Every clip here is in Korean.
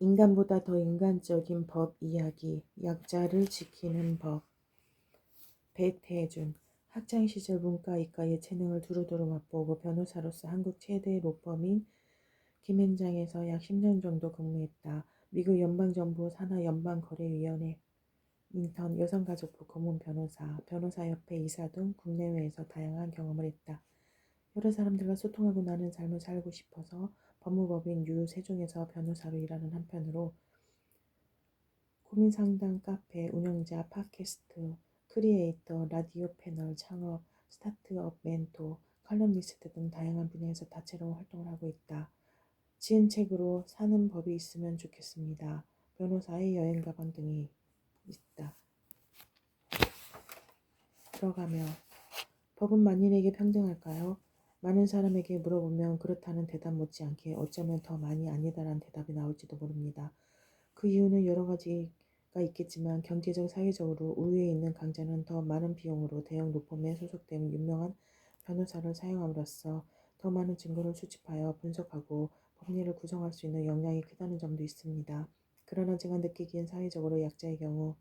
인간보다 더 인간적인 법 이야기, 약자를 지키는 법. 배태준, 학창시절 문과, 이과의 재능을 두루두루 맛보고 변호사로서 한국 최대 로펌인 김앤장에서 약 10년 정도 근무했다. 미국 연방정부 산하연방거래위원회 인턴, 여성가족부 고문 변호사, 변호사협회 이사 등 국내외에서 다양한 경험을 했다. 여러 사람들과 소통하고 나는 삶을 살고 싶어서 법무법인 유세종에서 변호사로 일하는 한편으로 고민상담 카페 운영자, 팟캐스트, 크리에이터, 라디오 패널 창업, 스타트업 멘토, 칼럼니스트 등 다양한 분야에서 다채로운 활동을 하고 있다. 지은 책으로 사는 법이 있으면 좋겠습니다. 변호사의 여행 가방 등이 있다. 들어가며 법은 만인에게 평등할까요? 많은 사람에게 물어보면 그렇다는 대답 못지않게 어쩌면 더 많이 아니다라는 대답이 나올지도 모릅니다. 그 이유는 여러 가지가 있겠지만 경제적, 사회적으로 우위에 있는 강자는 더 많은 비용으로 대형 로펌에 소속된 유명한 변호사를 사용함으로써 더 많은 증거를 수집하여 분석하고 법리를 구성할 수 있는 역량이 크다는 점도 있습니다. 그러나 제가 느끼기엔 사회적으로 약자의 경우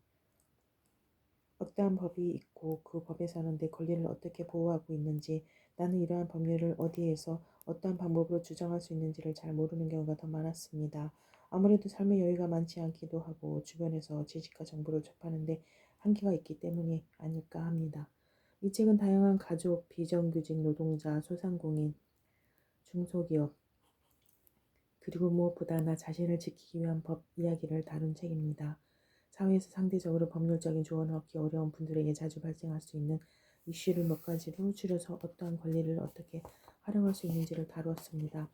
어떠한 법이 있고 그 법에서는 내 권리를 어떻게 보호하고 있는지, 나는 이러한 법률을 어디에서 어떠한 방법으로 주장할 수 있는지를 잘 모르는 경우가 더 많았습니다. 아무래도 삶의 여유가 많지 않기도 하고 주변에서 지식과 정보를 접하는데 한계가 있기 때문이 아닐까 합니다. 이 책은 다양한 가족, 비정규직 노동자, 소상공인, 중소기업, 그리고 무엇보다 나 자신을 지키기 위한 법 이야기를 다룬 책입니다. 사회에서 상대적으로 법률적인 조언을 얻기 어려운 분들에게 자주 발생할 수 있는 이슈를 몇 가지로 줄여서 어떠한 권리를 어떻게 활용할 수 있는지를 다루었습니다.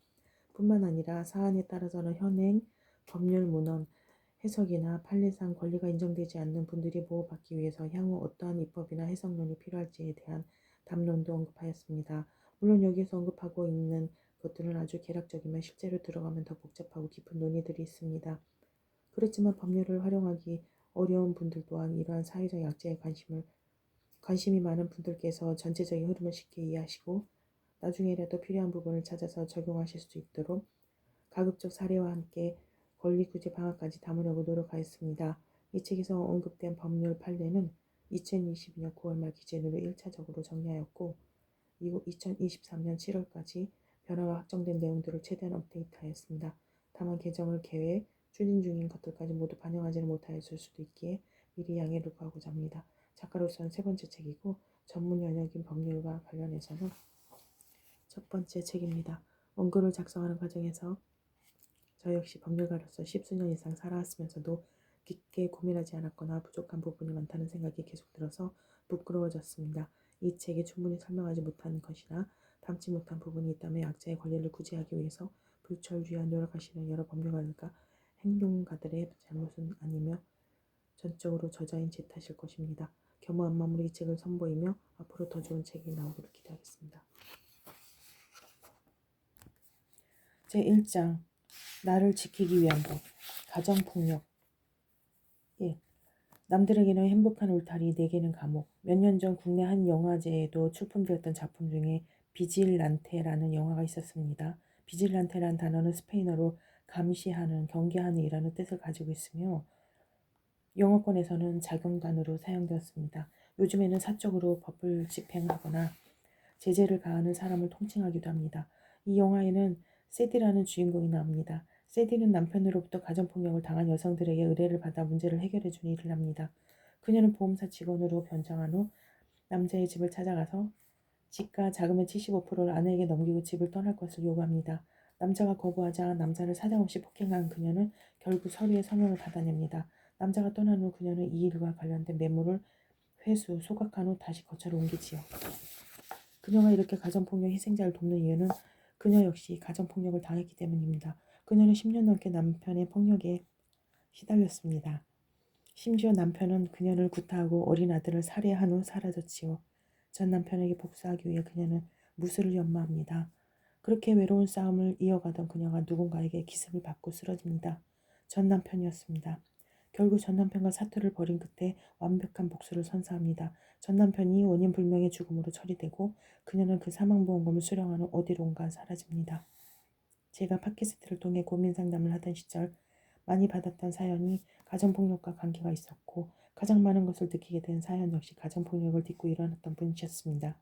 뿐만 아니라 사안에 따라서는 현행 법률 문헌, 해석이나 판례상 권리가 인정되지 않는 분들이 보호받기 위해서 향후 어떠한 입법이나 해석론이 필요할지에 대한 담론도 언급하였습니다. 물론 여기에서 언급하고 있는 것들은 아주 개략적이며 실제로 들어가면 더 복잡하고 깊은 논의들이 있습니다. 그렇지만 법률을 활용하기 어려운 분들 또한 이러한 사회적 약자에 관심이 많은 분들께서 전체적인 흐름을 쉽게 이해하시고 나중에라도 필요한 부분을 찾아서 적용하실 수 있도록 가급적 사례와 함께 권리 구제 방안까지 담으려고 노력하였습니다. 이 책에서 언급된 법률 판례는 2022년 9월 말 기준으로 1차적으로 정리하였고 2023년 7월까지 변화가 확정된 내용들을 최대한 업데이트하였습니다. 다만 개정을 계획, 추진 중인 것들까지 모두 반영하지는 못하였을 수도 있기에 미리 양해를 구하고자 합니다. 작가로서는 세 번째 책이고 전문 영역인 법률과 관련해서는 첫 번째 책입니다. 원고를 작성하는 과정에서 저 역시 법률가로서 십수년 이상 살아왔으면서도 깊게 고민하지 않았거나 부족한 부분이 많다는 생각이 계속 들어서 부끄러워졌습니다. 이 책에 충분히 설명하지 못한 것이나 담지 못한 부분이 있다면 약자의 권리를 구제하기 위해서 불철주야 노력하시는 여러 법률가들과 행동가들의 잘못은 아니며 전적으로 저자인 제 탓일 것입니다. 겸허한 마음으로 이 책을 선보이며 앞으로 더 좋은 책이 나오기를 기대하겠습니다. 제1장 나를 지키기 위한 법. 가정폭력. 1. 남들에게는 행복한 울타리, 내게는 감옥. 몇 년 전 국내 한 영화제에도 출품되었던 작품 중에 비질란테라는 영화가 있었습니다. 비질란테란 단어는 스페인어로 감시하는, 경계하는 이라는 뜻을 가지고 있으며 영어권에서는 자경단으로 사용되었습니다. 요즘에는 사적으로 법을 집행하거나 제재를 가하는 사람을 통칭하기도 합니다. 이 영화에는 세디라는 주인공이 나옵니다. 세디는 남편으로부터 가정폭력을 당한 여성들에게 의뢰를 받아 문제를 해결해주는 일을 합니다. 그녀는 보험사 직원으로 변장한 후 남자의 집을 찾아가서 집과 자금의 75%를 아내에게 넘기고 집을 떠날 것을 요구합니다. 남자가 거부하자 남자를 사정없이 폭행한 그녀는 결국 서류에 서명을 받아냅니다. 남자가 떠난 후 그녀는 이 일과 관련된 매물을 회수, 소각한 후 다시 거처로 옮기지요. 그녀가 이렇게 가정폭력 희생자를 돕는 이유는 그녀 역시 가정폭력을 당했기 때문입니다. 그녀는 10년 넘게 남편의 폭력에 시달렸습니다. 심지어 남편은 그녀를 구타하고 어린 아들을 살해한 후 사라졌지요. 전 남편에게 복수하기 위해 그녀는 무술을 연마합니다. 그렇게 외로운 싸움을 이어가던 그녀가 누군가에게 기습을 받고 쓰러집니다. 전 남편이었습니다. 결국 전 남편과 사투를 벌인 끝에 완벽한 복수를 선사합니다. 전 남편이 원인 불명의 죽음으로 처리되고 그녀는 그 사망보험금을 수령한 후 어디론가 사라집니다. 제가 팟캐스트를 통해 고민 상담을 하던 시절 많이 받았던 사연이 가정폭력과 관계가 있었고 가장 많은 것을 느끼게 된 사연 역시 가정폭력을 딛고 일어났던 분이셨습니다.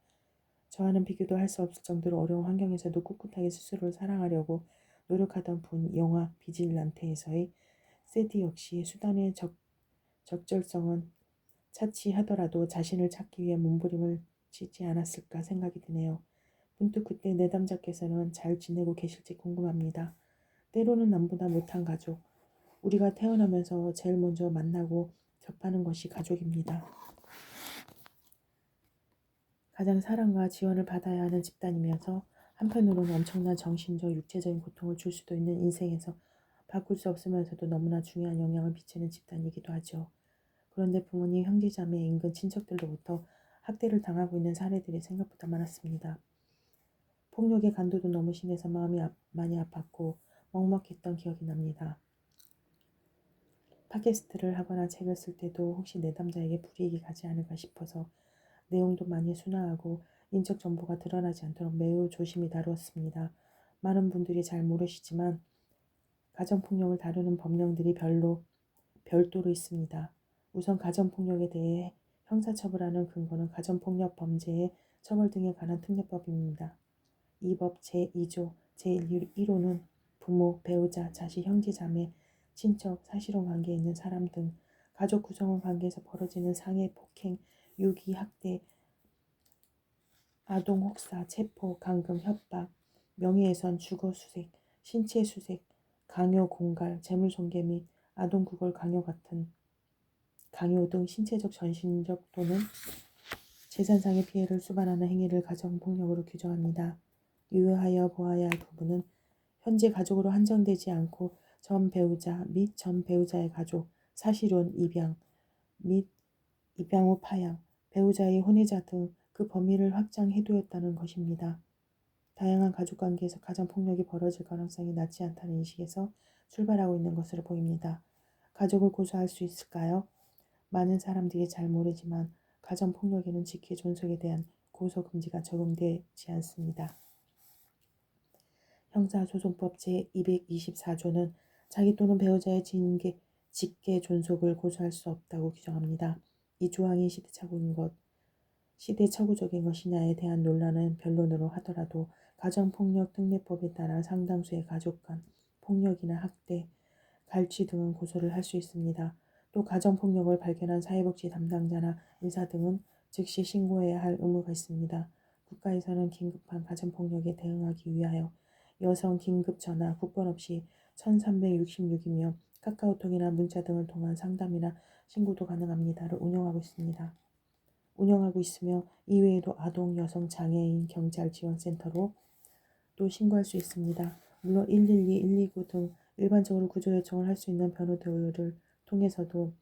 저와는 비교도 할 수 없을 정도로 어려운 환경에서도 꿋꿋하게 스스로를 사랑하려고 노력하던 분. 영화 비질란테에서의 세디 역시 수단의 적절성은 차치하더라도 자신을 찾기 위해 몸부림을 치지 않았을까 생각이 드네요. 문득 그때 내담자께서는 잘 지내고 계실지 궁금합니다. 때로는 남보다 못한 가족, 우리가 태어나면서 제일 먼저 만나고 접하는 것이 가족입니다. 가장 사랑과 지원을 받아야 하는 집단이면서 한편으로는 엄청난 정신적, 육체적인 고통을 줄 수도 있는 인생에서 바꿀 수 없으면서도 너무나 중요한 영향을 미치는 집단이기도 하죠. 그런데 부모님, 형제자매, 인근 친척들로부터 학대를 당하고 있는 사례들이 생각보다 많았습니다. 폭력의 간도도 너무 심해서 마음이 많이 아팠고 먹먹했던 기억이 납니다. 팟캐스트를 하거나 책을 쓸 때도 혹시 내담자에게 불이익이 가지 않을까 싶어서 내용도 많이 순화하고 인적 정보가 드러나지 않도록 매우 조심히 다루었습니다. 많은 분들이 잘 모르시지만 가정폭력을 다루는 법령들이 별도로 있습니다. 우선 가정폭력에 대해 형사처벌하는 근거는 가정폭력 범죄의 처벌 등에 관한 특례법입니다. 이 법 제2조 제1호는 부모, 배우자, 자식, 형제, 자매, 친척, 사실혼 관계에 있는 사람 등 가족 구성원 관계에서 벌어지는 상해, 폭행, 유기, 학대, 아동 혹사, 체포, 감금, 협박, 명예훼손, 주거수색, 신체수색, 강요, 공갈, 재물손괴 및 아동구걸 강요 등 신체적, 정신적 또는 재산상의 피해를 수반하는 행위를 가정폭력으로 규정합니다. 유의하여 보아야 할 부분은 현재 가족으로 한정되지 않고 전 배우자 및 전 배우자의 가족, 사실혼, 입양 및 입양 후 파양, 배우자의 혼외자 등 그 범위를 확장해두었다는 것입니다. 다양한 가족관계에서 가정폭력이 벌어질 가능성이 낮지 않다는 인식에서 출발하고 있는 것으로 보입니다. 가족을 고소할 수 있을까요? 많은 사람들이 잘 모르지만 가정폭력에는 직계 존속에 대한 고소금지가 적용되지 않습니다. 형사소송법 제224조는 자기 또는 배우자의 직계 존속을 고소할 수 없다고 규정합니다. 이 조항이 시대착오적인 것이냐에 대한 논란은 변론으로 하더라도 가정폭력 특례법에 따라 상당수의 가족 간 폭력이나 학대, 갈취 등은 고소를 할 수 있습니다. 또 가정폭력을 발견한 사회복지 담당자나 의사 등은 즉시 신고해야 할 의무가 있습니다. 국가에서는 긴급한 가정폭력에 대응하기 위하여 여성 긴급전화 국번 없이 1366이며 카카오톡이나 문자 등을 통한 상담이나 신고도 가능합니다를 운영하고 있으며 이외에도 아동, 여성, 장애인, 경찰 지원센터로 또 신고할 수 있습니다. 물론 112, 129 등 일반적으로 구조 요청을 할 수 있는 번호들을 통해서도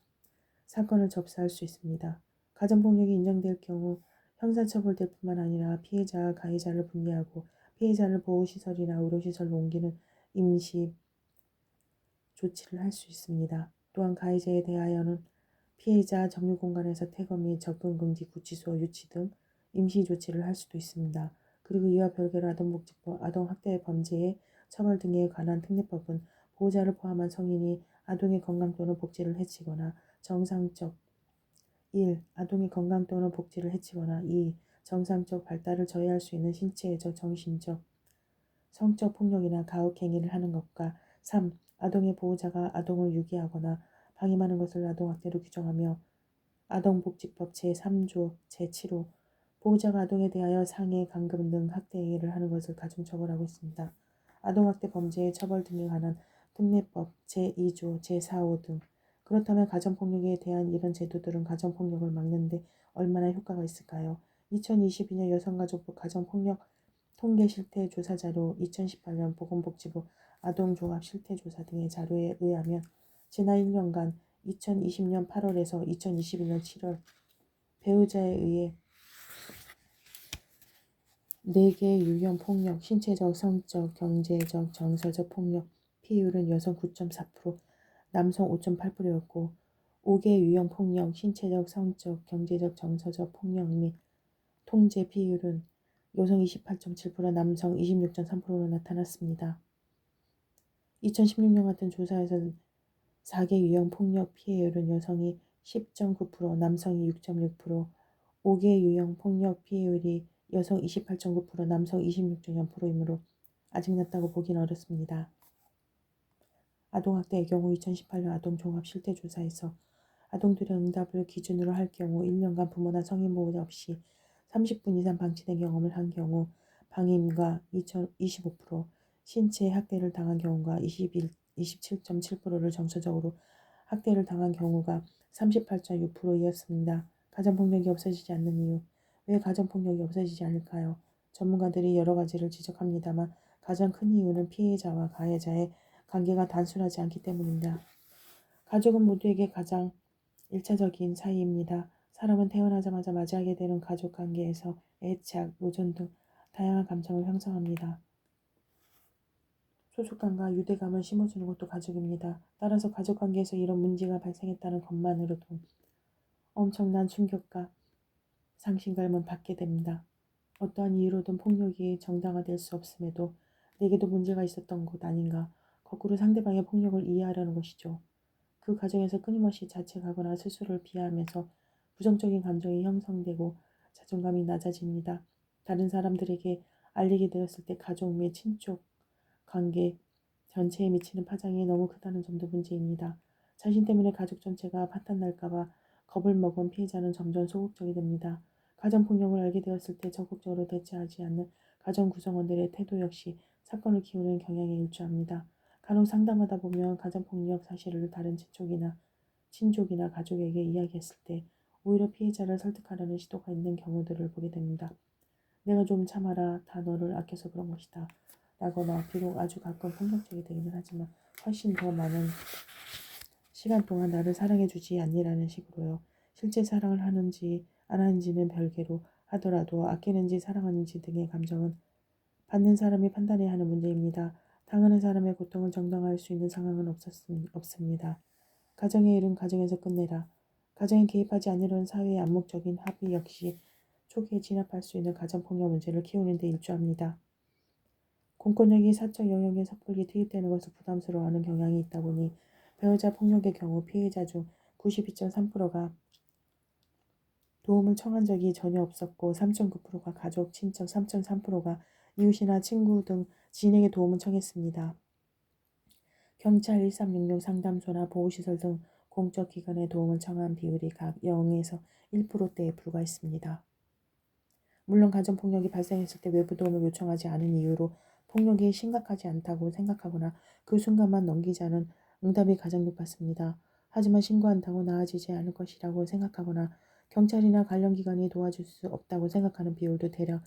사건을 접수할 수 있습니다. 가정폭력이 인정될 경우 형사처벌될 뿐만 아니라 피해자와 가해자를 분리하고 피해자를 보호시설이나 의료시설로 옮기는 임시 조치를 할 수 있습니다. 또한 가해자에 대하여는 피해자 점유공간에서 퇴거 및 접근금지, 구치소, 유치 등 임시 조치를 할 수도 있습니다. 그리고 이와 별개로 아동복지법, 아동학대 범죄의 처벌 등에 관한 특례법은 보호자를 포함한 성인이 아동의 건강 또는 복지를 해치거나 정상적 1. 아동의 건강 또는 복지를 해치거나 2. 정상적 발달을 저해할 수 있는 신체적, 정신적, 성적 폭력이나 가혹행위를 하는 것과 3. 아동의 보호자가 아동을 유기하거나 방임하는 것을 아동학대로 규정하며 아동복지법 제3조 제7호 보호자가 아동에 대하여 상해, 감금 등 학대 행위를 하는 것을 가중처벌하고 있습니다. 아동학대 범죄의 처벌 등에 관한 특례법 제2조 제4호 등 그렇다면 가정폭력에 대한 이런 제도들은 가정폭력을 막는 데 얼마나 효과가 있을까요? 2022년 여성가족부 가정폭력 통계실태조사자료 2018년 보건복지부 아동종합실태조사 등의 자료에 의하면 지난 1년간 2020년 8월에서 2021년 7월 배우자에 의해 4개의 유형 폭력, 신체적, 성적, 경제적, 정서적 폭력 피해율은 여성 9.4%, 남성 5.8%였고 5개 유형 폭력, 신체적, 성적, 경제적, 정서적 폭력 및 통제 피해율은 여성 28.7%, 남성 26.3%로 나타났습니다. 2016년 같은 조사에서는 4개 유형 폭력 피해율은 여성이 10.9%, 남성이 6.6%, 5개 유형 폭력 피해율이 여성 28.9%, 남성 26.0%이므로 아직 낮다고 보긴 어렵습니다. 아동학대의 경우 2018년 아동종합실태조사에서 아동들의 응답을 기준으로 할 경우 1년간 부모나 성인 보호자 없이 30분 이상 방치된 경험을 한 경우 방임과 25%, 신체 학대를 당한 경우가 27.7%를 정서적으로 학대를 당한 경우가 38.6%였습니다. 가정폭력이 없어지지 않는 이유. 왜 가정폭력이 없어지지 않을까요? 전문가들이 여러 가지를 지적합니다만 가장 큰 이유는 피해자와 가해자의 관계가 단순하지 않기 때문입니다. 가족은 모두에게 가장 일차적인 사이입니다. 사람은 태어나자마자 맞이하게 되는 가족 관계에서 애착, 의존 등 다양한 감정을 형성합니다. 소속감과 유대감을 심어주는 것도 가족입니다. 따라서 가족 관계에서 이런 문제가 발생했다는 것만으로도 엄청난 충격과 상실감을 받게 됩니다. 어떠한 이유로든 폭력이 정당화될 수 없음에도 내게도 문제가 있었던 것 아닌가, 거꾸로 상대방의 폭력을 이해하려는 것이죠. 그 과정에서 끊임없이 자책하거나 스스로를 비하하면서 부정적인 감정이 형성되고 자존감이 낮아집니다. 다른 사람들에게 알리게 되었을 때 가족 및 친족 관계 전체에 미치는 파장이 너무 크다는 점도 문제입니다. 자신 때문에 가족 전체가 파탄날까봐 겁을 먹은 피해자는 점점 소극적이 됩니다. 가정폭력을 알게 되었을 때 적극적으로 대처하지 않는 가정 구성원들의 태도 역시 사건을 키우는 경향에 일조합니다. 간혹 상담하다 보면 가정폭력 사실을 다른 친족이나 가족에게 이야기했을 때 오히려 피해자를 설득하려는 시도가 있는 경우들을 보게 됩니다. 내가 좀 참아라, 다 너를 아껴서 그런 것이다 라거나, 비록 아주 가끔 폭력적이 되기는 하지만 훨씬 더 많은 시간 동안 나를 사랑해주지 않니라는 식으로요. 실제 사랑을 하는지 안 하는지는 별개로 하더라도 아끼는지 사랑하는지 등의 감정은 받는 사람이 판단해야 하는 문제입니다. 당하는 사람의 고통을 정당화할 수 있는 상황은 없습니다. 가정의 일은 가정에서 끝내라. 가정에 개입하지 않으려는 사회의 암묵적인 합의 역시 초기에 진압할 수 있는 가정폭력 문제를 키우는 데 일조합니다. 공권력이 사적 영역에 섣불리 투입되는 것을 부담스러워하는 경향이 있다 보니 배우자 폭력의 경우 피해자 중 92.3%가 도움을 청한 적이 전혀 없었고 3.9%가 가족, 친척, 3.3%가 이웃이나 친구 등 지인에게 도움을 청했습니다. 경찰 1366 상담소나 보호시설 등 공적 기관에 도움을 청한 비율이 각 0에서 1%대에 불과했습니다. 물론 가정폭력이 발생했을 때 외부 도움을 요청하지 않은 이유로 폭력이 심각하지 않다고 생각하거나 그 순간만 넘기자는 응답이 가장 높았습니다. 하지만 신고한다고 나아지지 않을 것이라고 생각하거나 경찰이나 관련 기관이 도와줄 수 없다고 생각하는 비율도 대략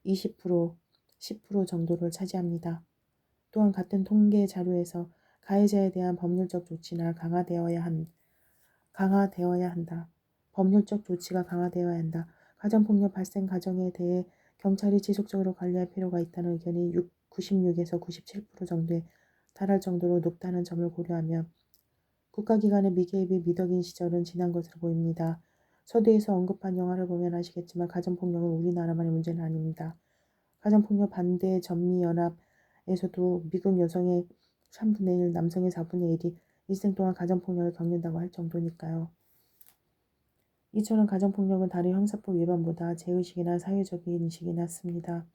20%, 10% 정도를 차지합니다. 또한 같은 통계 자료에서 가해자에 대한 법률적 조치나 강화되어야 한다. 법률적 조치가 강화되어야 한다. 가정폭력 발생 가정에 대해 경찰이 지속적으로 관리할 필요가 있다는 의견이 96에서 97% 정도에 달할 정도로 높다는 점을 고려하면 국가기관의 미개입이 미덕인 시절은 지난 것으로 보입니다. 서두에서 언급한 영화를 보면 아시겠지만 가정폭력은 우리나라만의 문제는 아닙니다. 가정폭력 반대 전미연합에서도 미국 여성의 3분의 1, 남성의 4분의 1이 일생 동안 가정폭력을 겪는다고 할 정도니까요. 이처럼 가정폭력은 다른 형사법 위반보다 제의식이나 사회적인 인식이 낮습니다.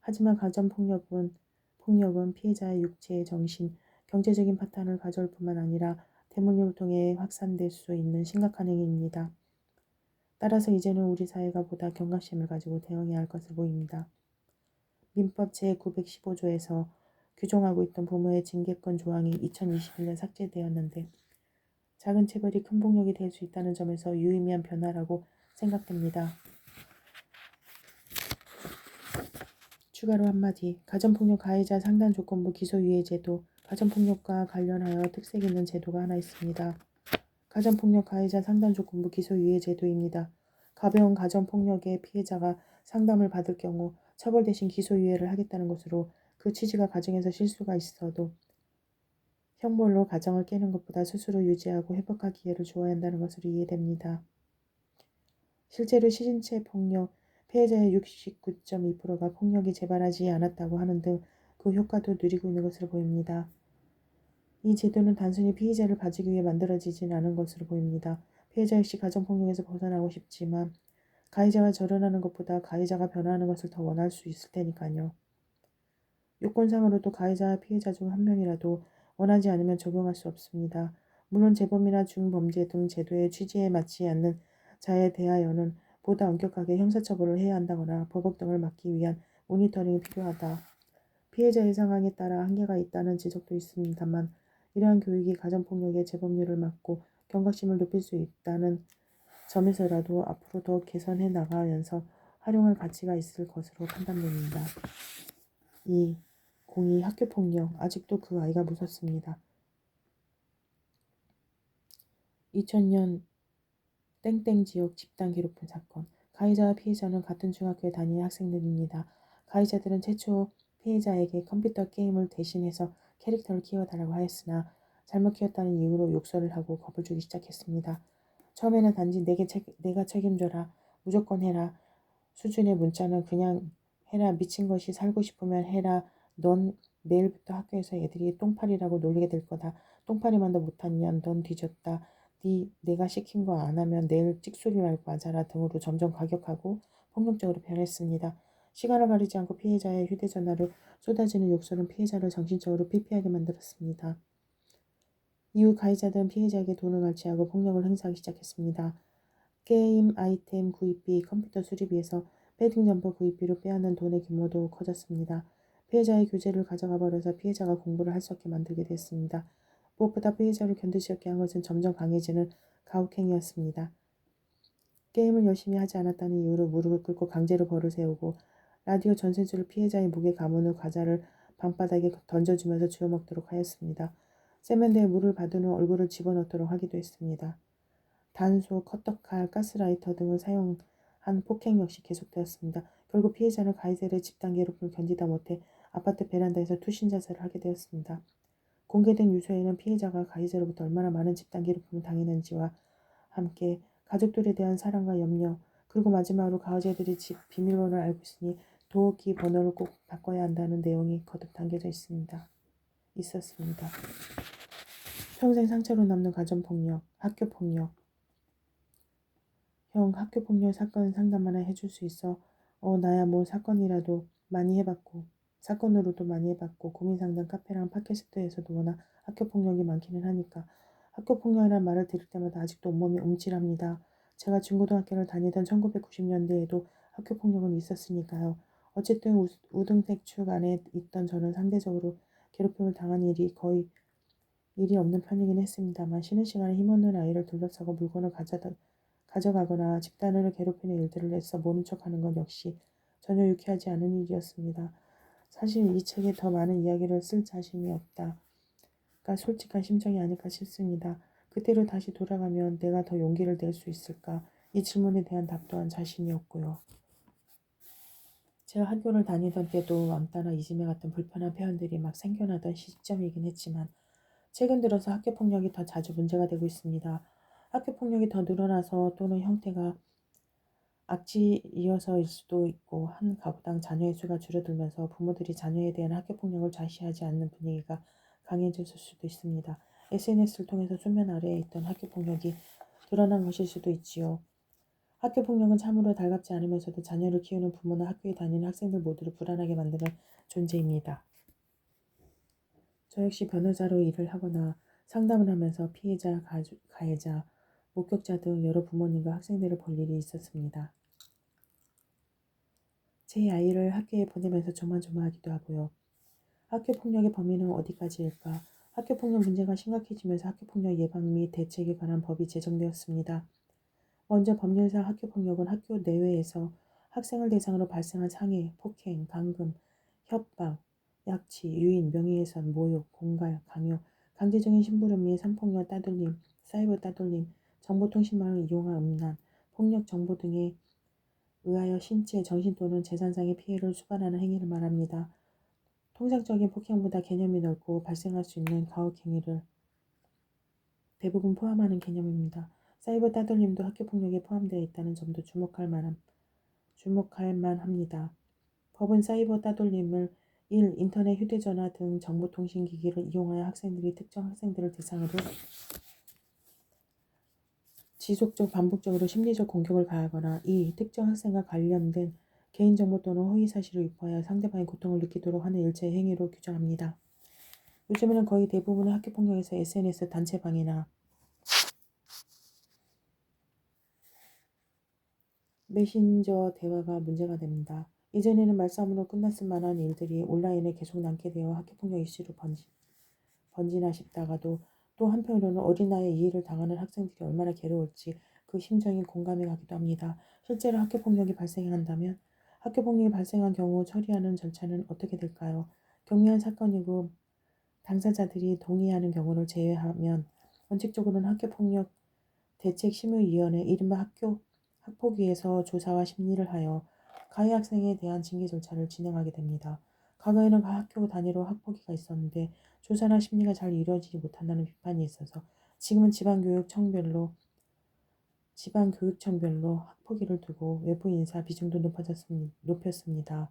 하지만 가정폭력은 피해자의 육체, 정신, 경제적인 파탄을 가져올 뿐만 아니라 대물림을 통해 확산될 수 있는 심각한 행위입니다. 따라서 이제는 우리 사회가 보다 경각심을 가지고 대응해야 할 것으로 보입니다. 민법 제915조에서 규정하고 있던 부모의 징계권 조항이 2021년 삭제되었는데 작은 체벌이 큰 폭력이 될 수 있다는 점에서 유의미한 변화라고 생각됩니다. 추가로 한마디, 가정폭력 가해자 상담조건부 기소유예 제도, 가정폭력과 관련하여 특색 있는 제도가 하나 있습니다. 가정폭력 가해자 상담조건부 기소유예 제도입니다. 가벼운 가정폭력의 피해자가 상담을 받을 경우 처벌 대신 기소유예를 하겠다는 것으로 그 취지가 가정에서 실수가 있어도 형벌로 가정을 깨는 것보다 스스로 유지하고 회복할 기회를 주어야 한다는 것으로 이해됩니다. 실제로 신체 폭력 피해자의 69.2%가 폭력이 재발하지 않았다고 하는 등 그 효과도 누리고 있는 것으로 보입니다. 이 제도는 단순히 피해자를 봐주기 위해 만들어지진 않은 것으로 보입니다. 피해자 역시 가정폭력에서 벗어나고 싶지만 가해자와 절연하는 것보다 가해자가 변화하는 것을 더 원할 수 있을 테니까요. 요건상으로도 가해자와 피해자 중 한 명이라도 원하지 않으면 적용할 수 없습니다. 물론 재범이나 중범죄 등 제도의 취지에 맞지 않는 자에 대하여는 보다 엄격하게 형사처벌을 해야 한다거나 보복 등을 막기 위한 모니터링이 필요하다. 피해자의 상황에 따라 한계가 있다는 지적도 있습니다만 이러한 교육이 가정폭력의 재범률을 막고 경각심을 높일 수 있다는 점에서라도 앞으로 더 개선해 나가면서 활용할 가치가 있을 것으로 판단됩니다. 2. 02 학교폭력. 아직도 그 아이가 무섭습니다. 2000년 땡땡 지역 집단 괴롭힘 사건. 가해자와 피해자는 같은 중학교에 다니는 학생들입니다. 가해자들은 최초 피해자에게 컴퓨터 게임을 대신해서 캐릭터를 키워달라고 하였으나 잘못 키웠다는 이유로 욕설을 하고 겁을 주기 시작했습니다. 처음에는 단지 내가 책임져라, 무조건 해라 수준의 문자는 그냥 해라, 미친 것이 살고 싶으면 해라, 넌 내일부터 학교에서 애들이 똥파리라고 놀리게 될 거다. 똥파리만도 못한 년, 넌 뒤졌다. 내가 시킨 거 안 하면 내일 찍소리 말고 맞아라 등으로 점점 과격하고 폭력적으로 변했습니다. 시간을 가리지 않고 피해자의 휴대전화로 쏟아지는 욕설은 피해자를 정신적으로 피폐하게 만들었습니다. 이후 가해자들은 피해자에게 돈을 갈취하고 폭력을 행사하기 시작했습니다. 게임 아이템 구입비, 컴퓨터 수리비에서 패딩 점퍼 구입비로 빼앗는 돈의 규모도 커졌습니다. 피해자의 교재를 가져가 버려서 피해자가 공부를 할 수 없게 만들게 됐습니다. 무엇보다 피해자를 견디지 않게 한 것은 점점 강해지는 가혹행위였습니다. 게임을 열심히 하지 않았다는 이유로 무릎을 꿇고 강제로 벌을 세우고 라디오 전세줄을 피해자의 목에 감은 후 과자를 방바닥에 던져주면서 주워먹도록 하였습니다. 세면대에 물을 받은 후 얼굴을 집어넣도록 하기도 했습니다. 단소, 커터칼, 가스라이터 등을 사용한 폭행 역시 계속되었습니다. 결국 피해자는 가해자의 집단 괴롭힘을 견디다 못해 아파트 베란다에서 투신 자살을 하게 되었습니다. 공개된 유서에는 피해자가 가해자로부터 얼마나 많은 집단 괴롭힘을 당했는지와 함께 가족들에 대한 사랑과 염려, 그리고 마지막으로 가해자들이 집 비밀번호를 알고 있으니 도어키 번호를 꼭 바꿔야 한다는 내용이 거듭 담겨져 있었습니다. 평생 상처로 남는 가정폭력, 학교폭력. 형, 학교폭력 사건 상담 하나 해줄 수 있어? 나야 뭐 사건으로도 많이 해봤고 고민상담 카페랑 팟캐스트에서도 워낙 학교폭력이 많기는 하니까. 학교폭력이란 말을 들을 때마다 아직도 온몸이 움찔합니다. 제가 중고등학교를 다니던 1990년대에도 학교폭력은 있었으니까요. 어쨌든 우등택축 안에 있던 저는 상대적으로 괴롭힘을 당한 일이 없는 편이긴 했습니다만 쉬는 시간에 힘없는 아이를 둘러싸고 물건을 가져가거나 집단으로 괴롭히는 일들을 애써 모른 척하는 건 역시 전혀 유쾌하지 않은 일이었습니다. 사실 이 책에 더 많은 이야기를 쓸 자신이 없다. 가 솔직한 심정이 아닐까 싶습니다. 그때로 다시 돌아가면 내가 더 용기를 낼 수 있을까? 이 질문에 대한 답 또한 자신이 없고요. 제가 학교를 다니던 때도 왕따나 이지매 같은 불편한 표현들이 막 생겨나던 시점이긴 했지만 최근 들어서 학교폭력이 더 자주 문제가 되고 있습니다. 학교폭력이 더 늘어나서 또는 형태가 악취이어서일 수도 있고 한 가구당 자녀의 수가 줄어들면서 부모들이 자녀에 대한 학교폭력을 좌시하지 않는 분위기가 강해졌을 수도 있습니다. SNS를 통해서 수면 아래에 있던 학교폭력이 드러난 것일 수도 있지요. 학교폭력은 참으로 달갑지 않으면서도 자녀를 키우는 부모나 학교에 다니는 학생들 모두를 불안하게 만드는 존재입니다. 저 역시 변호사로 일을 하거나 상담을 하면서 피해자, 가해자, 목격자 등 여러 부모님과 학생들을 볼 일이 있었습니다. 제 아이를 학교에 보내면서 조마조마하기도 하고요. 학교폭력의 범위는 어디까지일까? 학교폭력 문제가 심각해지면서 학교폭력 예방 및 대책에 관한 법이 제정되었습니다. 먼저 법률상 학교폭력은 학교 내외에서 학생을 대상으로 발생한 상해, 폭행, 감금, 협박, 약취, 유인, 명예훼손, 모욕, 공갈, 강요, 강제적인 심부름 및 성폭력 따돌림, 사이버 따돌림, 정보통신망을 이용한 음란, 폭력 정보 등에 의하여 신체, 정신 또는 재산상의 피해를 수반하는 행위를 말합니다. 통상적인 폭행보다 개념이 넓고 발생할 수 있는 가혹행위를 대부분 포함하는 개념입니다. 사이버 따돌림도 학교폭력에 포함되어 있다는 점도 주목할 만합니다. 법은 사이버 따돌림을 1. 인터넷, 휴대전화 등 정보통신기기를 이용하여 학생들이 특정 학생들을 대상으로 지속적 반복적으로 심리적 공격을 가하거나 2. 특정 학생과 관련된 개인정보 또는 허위사실을 유포하여 상대방이 고통을 느끼도록 하는 일체의 행위로 규정합니다. 요즘에는 거의 대부분의 학교폭력에서 SNS 단체방이나 메신저 대화가 문제가 됩니다. 이전에는 말싸움으로 끝났을 만한 일들이 온라인에 계속 남게 되어 학교폭력 이슈로 번지나 싶다가도 또 한편으로는 어린 나이에 이해를 당하는 학생들이 얼마나 괴로울지 그 심정이 공감이 가기도 합니다. 실제로 학교폭력이 발생한다면 학교폭력이 발생한 경우 처리하는 절차는 어떻게 될까요? 경미한 사건이고 당사자들이 동의하는 경우를 제외하면 원칙적으로는 학교폭력 대책심의위원회 이른바 학폭위에서 조사와 심리를 하여 가해 학생에 대한 징계 절차를 진행하게 됩니다. 과거에는 학교 단위로 학폭위가 있었는데 조사나 심리가 잘 이루어지지 못한다는 비판이 있어서 지금은 지방교육청별로 학폭위를 두고 외부 인사 비중도 높였습니다.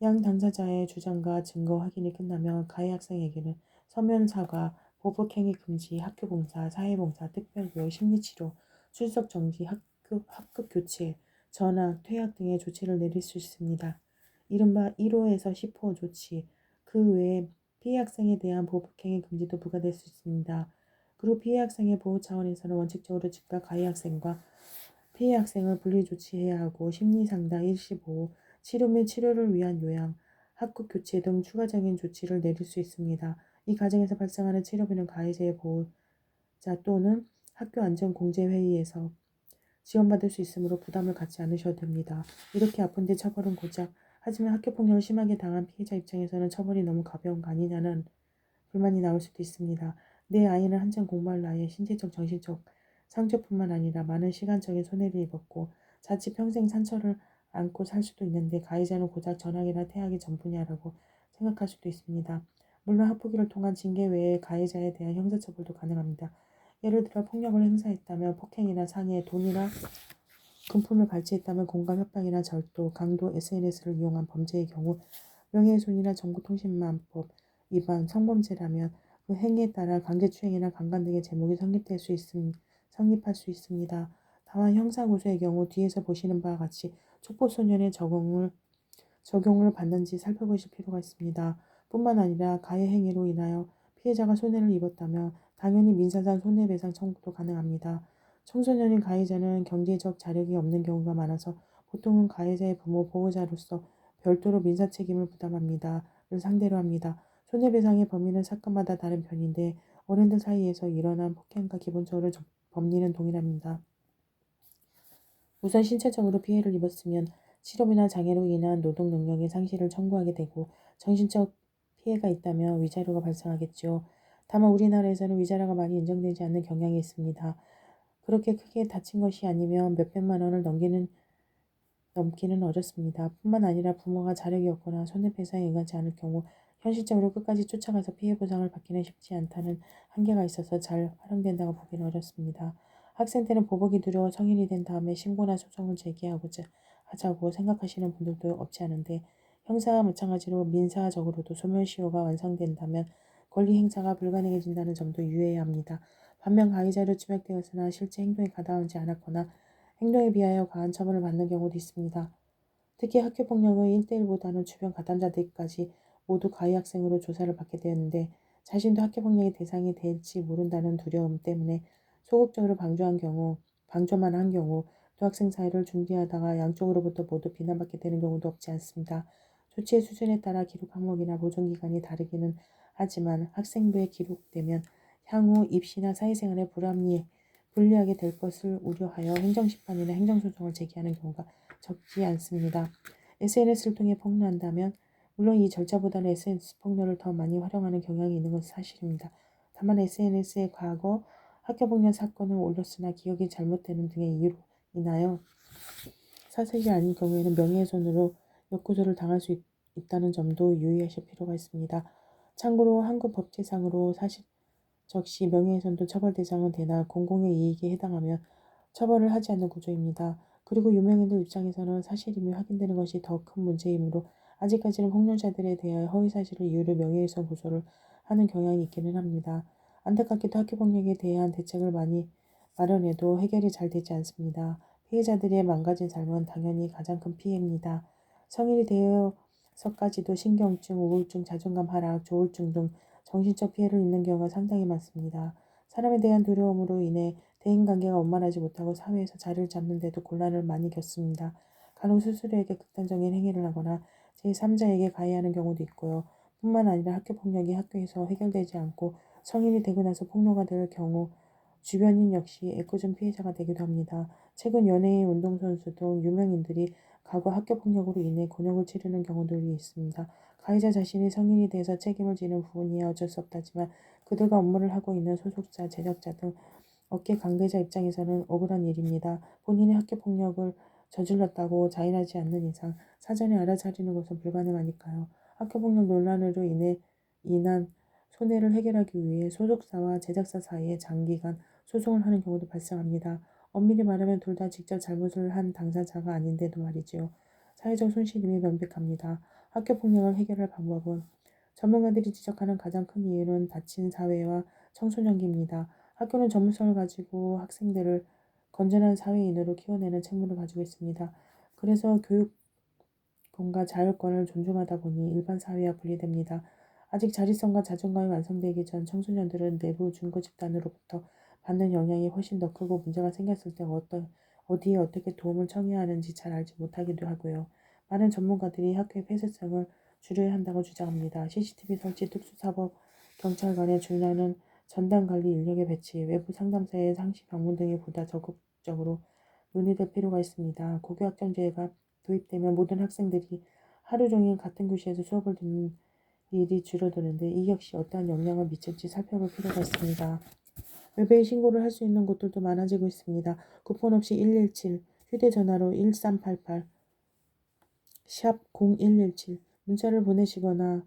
양 당사자의 주장과 증거 확인이 끝나면 가해 학생에게는 서면 사과, 보복행위 금지, 학교봉사, 사회봉사, 특별교육, 심리치료, 출석 정지, 학급 교체, 전학, 퇴학 등의 조치를 내릴 수 있습니다. 이른바 1호에서 10호 조치, 그 외에 피해 학생에 대한 보복행위 금지도 부과될 수 있습니다. 그리고 피해 학생의 보호 차원에서는 원칙적으로 즉각 가해 학생과 피해 학생을 분리 조치해야 하고 심리상담, 일시보호, 치료 및 치료를 위한 요양, 학급 교체 등 추가적인 조치를 내릴 수 있습니다. 이 과정에서 발생하는 치료비는 가해자의 보호자 또는 학교안전공제회의에서 지원받을 수 있으므로 부담을 갖지 않으셔도 됩니다. 이렇게 아픈데 처벌은 고작. 하지만 학교폭력을 심하게 당한 피해자 입장에서는 처벌이 너무 가벼운 거 아니냐는 불만이 나올 수도 있습니다. 내 아이는 한창 공부할 나이에 신체적, 정신적 상처뿐만 아니라 많은 시간적인 손해를 입었고 자칫 평생 상처를 안고 살 수도 있는데 가해자는 고작 전학이나 퇴학이 전부냐라고 생각할 수도 있습니다. 물론 학폭위를 통한 징계 외에 가해자에 대한 형사처벌도 가능합니다. 예를 들어 폭력을 행사했다면 폭행이나 상해, 돈이나 금품을 발치했다면 공감 협박이나 절도, 강도, SNS를 이용한 범죄의 경우 명예훼손이나 정보통신망법 위반, 성범죄라면 그 행위에 따라 강제추행이나 강간 등의 제목이 성립할 수 있습니다. 다만 형사고소의 경우 뒤에서 보시는 바와 같이 촉법소년의 적용을 받는지 살펴보실 필요가 있습니다. 뿐만 아니라 가해 행위로 인하여 피해자가 손해를 입었다면 당연히 민사상 손해배상 청구도 가능합니다. 청소년인 가해자는 경제적 자력이 없는 경우가 많아서 보통은 가해자의 부모, 보호자로서 별도로 민사 책임을 부담합니다. 를 상대로 합니다. 손해배상의 범위는 사건마다 다른 편인데 어른들 사이에서 일어난 폭행과 기본적으로 법리는 동일합니다. 우선 신체적으로 피해를 입었으면 실업이나 장애로 인한 노동 능력의 상실을 청구하게 되고 정신적 피해가 있다면 위자료가 발생하겠죠. 다만 우리나라에서는 위자료가 많이 인정되지 않는 경향이 있습니다. 그렇게 크게 다친 것이 아니면 몇백만 원을 넘기는 어렵습니다. 뿐만 아니라 부모가 자력이 없거나 손해배상에 응하지 않을 경우 현실적으로 끝까지 쫓아가서 피해 보상을 받기는 쉽지 않다는 한계가 있어서 잘 활용된다고 보기는 어렵습니다. 학생 때는 보복이 두려워 성인이 된 다음에 신고나 소송을 제기하고자 하자고 생각하시는 분들도 없지 않은데 형사와 마찬가지로 민사적으로도 소멸시효가 완성된다면 권리 행사가 불가능해진다는 점도 유의해야 합니다. 반면 가해자로 지목되었으나 실제 행동에 가담하지 않았거나 행동에 비하여 과한 처벌을 받는 경우도 있습니다. 특히 학교폭력은 1대1보다는 주변 가담자들까지 모두 가해 학생으로 조사를 받게 되었는데 자신도 학교폭력의 대상이 될지 모른다는 두려움 때문에 소극적으로 방조만 한 경우 두 학생 사이를 중재하다가 양쪽으로부터 모두 비난받게 되는 경우도 없지 않습니다. 조치의 수준에 따라 기록 항목이나 보존기간이 다르기는 하지만 학생부에 기록되면 향후 입시나 사회생활에 불리하게 될 것을 우려하여 행정심판이나 행정소송을 제기하는 경우가 적지 않습니다. SNS를 통해 폭로한다면 물론 이 절차보다는 SNS 폭로를 더 많이 활용하는 경향이 있는 것은 사실입니다. 다만 SNS의 과거 학교폭력 사건을 올렸으나 기억이 잘못되는 등의 이유로 인하여 사실이 아닌 경우에는 명예훼손으로 역구조를 당할 수 있다는 점도 유의하실 필요가 있습니다. 참고로 한국 법제상으로 사실 적시 명예훼손도 처벌 대상은 되나 공공의 이익에 해당하면 처벌을 하지 않는 구조입니다. 그리고 유명인들 입장에서는 사실임이 확인되는 것이 더 큰 문제이므로 아직까지는 폭력자들에 대해 허위사실을 이유로 명예훼손 고소를 하는 경향이 있기는 합니다. 안타깝게도 학교폭력에 대한 대책을 많이 마련해도 해결이 잘 되지 않습니다. 피해자들의 망가진 삶은 당연히 가장 큰 피해입니다. 성인이 되어서까지도 신경증, 우울증, 자존감 하락, 조울증 등 정신적 피해를 입는 경우가 상당히 많습니다. 사람에 대한 두려움으로 인해 대인관계가 원만하지 못하고 사회에서 자리를 잡는 데도 곤란을 많이 겪습니다. 간혹 스스로에게 극단적인 행위를 하거나 제3자에게 가해하는 경우도 있고요. 뿐만 아니라 학교폭력이 학교에서 해결되지 않고 성인이 되고 나서 폭로가 될 경우 주변인 역시 애꿎은 피해자가 되기도 합니다. 최근 연예인, 운동선수 등 유명인들이 과거 학교폭력으로 인해 곤욕을 치르는 경우들이 있습니다. 가해자 자신이 성인이 돼서 책임을 지는 부분이야 어쩔 수 없다지만 그들과 업무를 하고 있는 소속자, 제작자 등 업계 관계자 입장에서는 억울한 일입니다. 본인이 학교폭력을 저질렀다고 자인하지 않는 이상 사전에 알아차리는 것은 불가능하니까요. 학교폭력 논란으로 인한 손해를 해결하기 위해 소속사와 제작사 사이에 장기간 소송을 하는 경우도 발생합니다. 엄밀히 말하면 둘 다 직접 잘못을 한 당사자가 아닌데도 말이지요. 사회적 손실임이 명백합니다. 학교폭력을 해결할 방법은 전문가들이 지적하는 가장 큰 이유는 닫힌 사회와 청소년기입니다. 학교는 전문성을 가지고 학생들을 건전한 사회인으로 키워내는 책무를 가지고 있습니다. 그래서 교육권과 자율권을 존중하다 보니 일반 사회와 분리됩니다. 아직 자립성과 자존감이 완성되기 전 청소년들은 내부 중고 집단으로부터 받는 영향이 훨씬 더 크고 문제가 생겼을 때 어디에 어떻게 도움을 청해야 하는지 잘 알지 못하기도 하고요. 많은 전문가들이 학교의 폐쇄성을 줄여야 한다고 주장합니다. CCTV 설치, 특수사법, 경찰관의 준하는 전담관리 인력의 배치, 외부 상담사의 상시 방문 등이 보다 적극적으로 논의될 필요가 있습니다. 고교학점제가 도입되면 모든 학생들이 하루 종일 같은 교실에서 수업을 듣는 일이 줄어드는데 이 역시 어떠한 영향을 미칠지 살펴볼 필요가 있습니다. 외부에 신고를 할 수 있는 곳들도 많아지고 있습니다. 쿠폰 없이 117, 휴대전화로 1388, 샵 0117, 문자를 보내시거나